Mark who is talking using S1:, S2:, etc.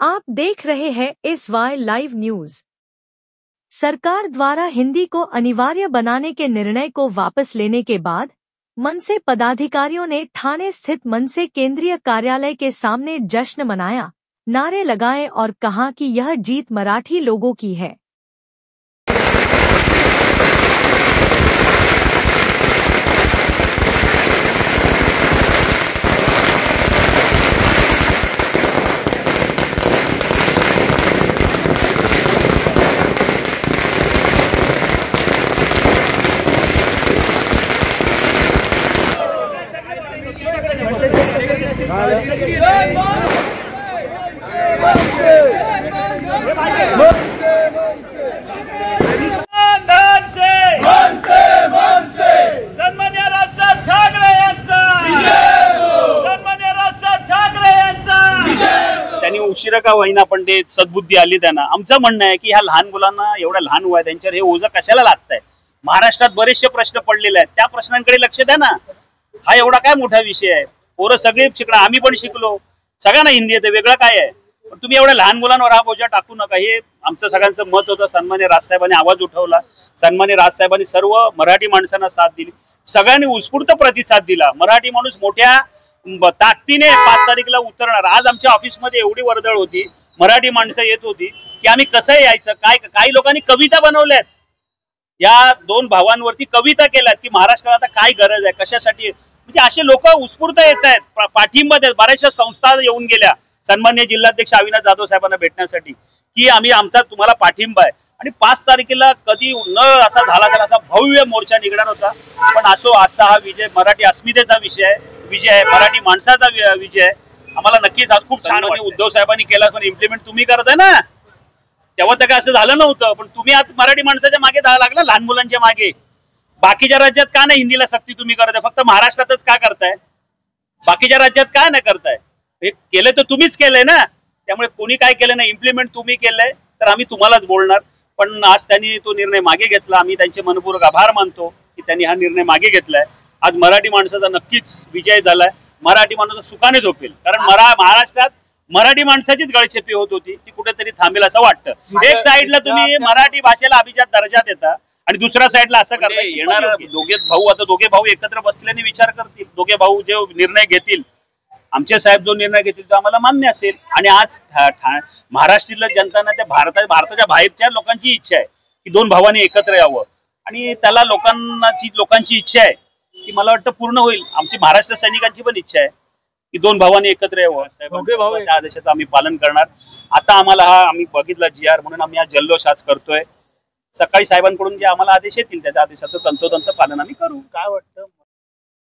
S1: आप देख रहे हैं SY लाइव न्यूज। सरकार द्वारा हिंदी को अनिवार्य बनाने के निर्णय को वापस लेने के बाद मनसे पदाधिकारियों ने ठाणे स्थित मनसे केंद्रीय कार्यालय के सामने जश्न मनाया, नारे लगाए और कहा कि यह जीत मराठी लोगों की है।
S2: त्यांनी उशिरा का होईना पण ते सद्बुद्धी आली त्यांना। आमचं म्हणणं आहे की ह्या लहान मुलांना एवढ्या लहान वयात त्यांच्यावर हे ओझं कशाला लागतंय। महाराष्ट्रात बरेचसे प्रश्न पडलेले आहेत, त्या प्रश्नांकडे लक्ष द्या ना। हा एवढा काय मोठा विषय आहे? पोरं सगळे शिकणार, आम्ही पण शिकलो, सगळ्यांना हिंदी येते, वेगळं काय आहे? पण तुम्ही एवढ्या लहान मुलांवर हा बोजा टाकू नका, हे आमचं सगळ्यांचं मत होतं। सन्मान्य राजसाहेबांनी आवाज उठवला, सन्मान्य राजसाहेबांनी सर्व मराठी माणसांना साथ दिली, सगळ्यांनी उत्स्फूर्त प्रतिसाद दिला। मराठी माणूस मोठ्या ताकदीने 5 तारीखला उतरणार। आज आमच्या ऑफिसमध्ये एवढी वर्दळ होती, मराठी माणसं येत होती की आम्ही कसं यायचं, काय काही लोकांनी कविता बनवल्यात, या 2 भावांवरती कविता केल्यात की महाराष्ट्राला आता काय गरज आहे, कशासाठी। म्हणजे असे लोक उत्स्फूर्त येत आहेत, पाठिंबा देत। बऱ्याचशा संस्था येऊन गेल्या सन्मान्य जिल्हाध्यक्ष अविनाश जाधव साहेबांना भेटण्यासाठी की आम्ही आमचा तुम्हाला पाठिंबा आहे। आणि 5 तारखेला कधी न असा झाला असेल असा भव्य मोर्चा निघणार होता। पण असो, आजचा हा विजय मराठी अस्मितेचा विजय आहे, मराठी माणसाचा विजय आहे। आम्हाला नक्कीच आज खूप छान वाटतं। उद्धव साहेबांनी केला, पण इम्प्लिमेंट तुम्ही करताय ना, तेव्हा तर काय असं झालं नव्हतं। पण तुम्ही आज मराठी माणसाच्या मागे लागला, लहान मुलांच्या मागे। बाकीच्या राज्यात का नाही हिंदीला सक्ती तुम्ही करताय, फक्त महाराष्ट्रातच का करताय? बाकीच्या राज्यात काय नाही करताय? हे केलं तर तुम्हीच केलंय ना, त्यामुळे कोणी काय केलं नाही, इम्प्लिमेंट तुम्ही केलंय, तर आम्ही तुम्हालाच बोलणार। पण आज त्यांनी तो निर्णय मागे घेतला, आम्ही त्यांचे मनपूर्वक आभार मानतो की त्यांनी हा निर्णय मागे घेतलाय। आज मराठी माणसाचा नक्कीच विजय झालाय, मराठी माणूस सुखाने झोपेल, कारण महाराष्ट्रात मराठी माणसाचीच गळचेपी होत होती, ती कुठेतरी थांबेल असं वाटतं। एक साईडला तुम्ही मराठी भाषेला अभिजात दर्जा देता आणि दुसऱ्या साईडला असं करता। येणार दोघे भाऊ, आता दोघे भाऊ एकत्र बसल्याने विचार करतील, दोघे भाऊ जे निर्णय घेतील, आमचे साहेब जो निर्णय घेतील तो आम्हाला मान्य असेल। आणि आज महाराष्ट्रातल्या जनतांना त्या भारताच्या बाहेरच्या लोकांची इच्छा आहे की 2 भावांनी एकत्र यावं, आणि त्याला लोकांची इच्छा आहे की मला वाटतं पूर्ण होईल। आमची महाराष्ट्र सैनिकांची पण इच्छा आहे की 2 भावांनी एकत्र यावं। त्या आदेशाचं आम्ही पालन करणार। आता आम्हाला आम्ही बघितला GR, म्हणून आम्ही हा जल्लोष आज करतोय। सकाळी साहेबांकडून जे आम्हाला आदेश येतील त्याच्या आदेशाचं तंतोतंत पालन आम्ही करू। काय वाटतं?